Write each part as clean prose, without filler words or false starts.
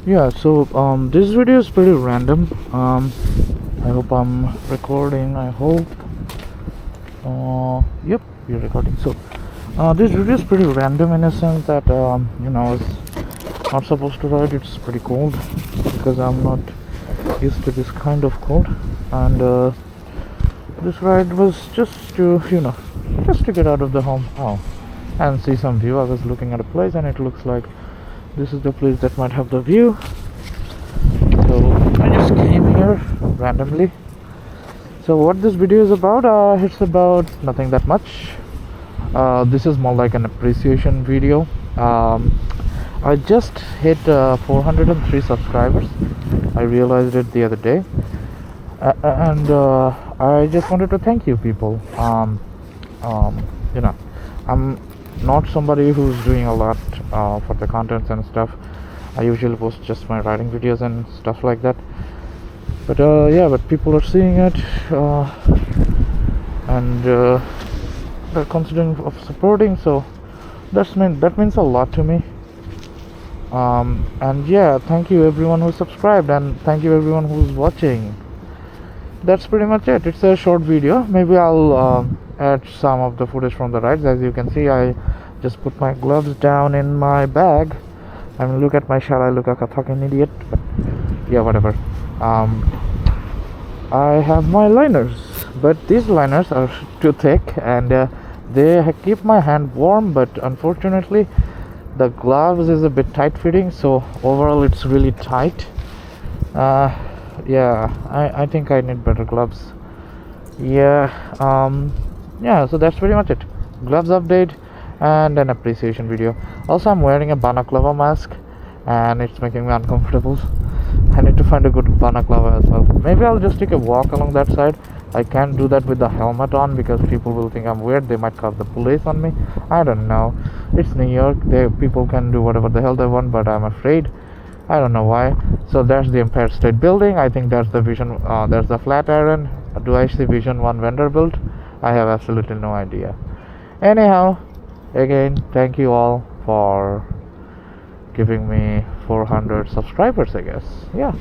Yeah, so this video is pretty random. I hope I'm recording. I hope. Yep, we're recording. So this video is pretty random in a sense that I was not supposed to ride. It's pretty cold because I'm not used to this kind of cold, and this ride was just to just to get out of the home and see some view. I was looking at a place and it looks like this is the place that might have the view. So I just came here randomly. So what this video is about, it's about nothing that much. This is more like an appreciation video. I just hit 403 subscribers. I realized it the other day, and I just wanted to thank you people. I'm not somebody who's doing a lot for the contents and stuff. I usually post just my writing videos and stuff like that. But but people are seeing it, and they're considering of supporting. So that means a lot to me. And yeah, thank you everyone who subscribed, and thank you everyone who's watching. That's pretty much it. It's a short video. Maybe I'll add some of the footage from the rides. As you can see, I just put my gloves down in my bag. I mean, look at my shirt. I look like a fucking idiot, but yeah, whatever. I have my liners, but these liners are too thick, and they keep my hand warm, but unfortunately the gloves is a bit tight fitting, so overall it's really tight. I think I need better gloves. So that's pretty much it. Gloves update and an appreciation video. Also, I'm wearing a balaclava mask and it's making me uncomfortable. I need to find a good balaclava as well. Maybe I'll just take a walk along that side. I can't do that with the helmet on because people will think I'm weird. They might call the police on me. I don't know. It's New York. People can do whatever the hell they want, but I'm afraid. I don't know why. So there's the Empire State Building. I think that's the Vision. There's the Flatiron. Do I see Vision 1 Vanderbilt? I have absolutely no idea. Anyhow, again, thank you all for giving me 400 subscribers, I guess. Yeah.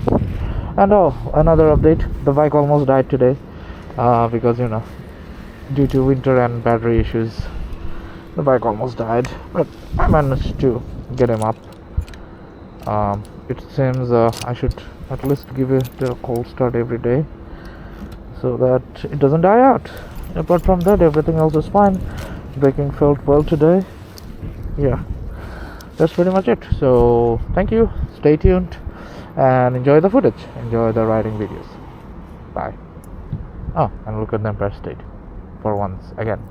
And another update. The bike almost died today because due to winter and battery issues, the bike almost died, but I managed to get him up. It seems I should at least give it a cold start every day so that it doesn't die out. Apart from that, everything else is fine. Braking felt well today. Yeah, that's pretty much it. So thank you, stay tuned and enjoy the footage, enjoy the riding videos. Bye. And look at the Empire State for once again.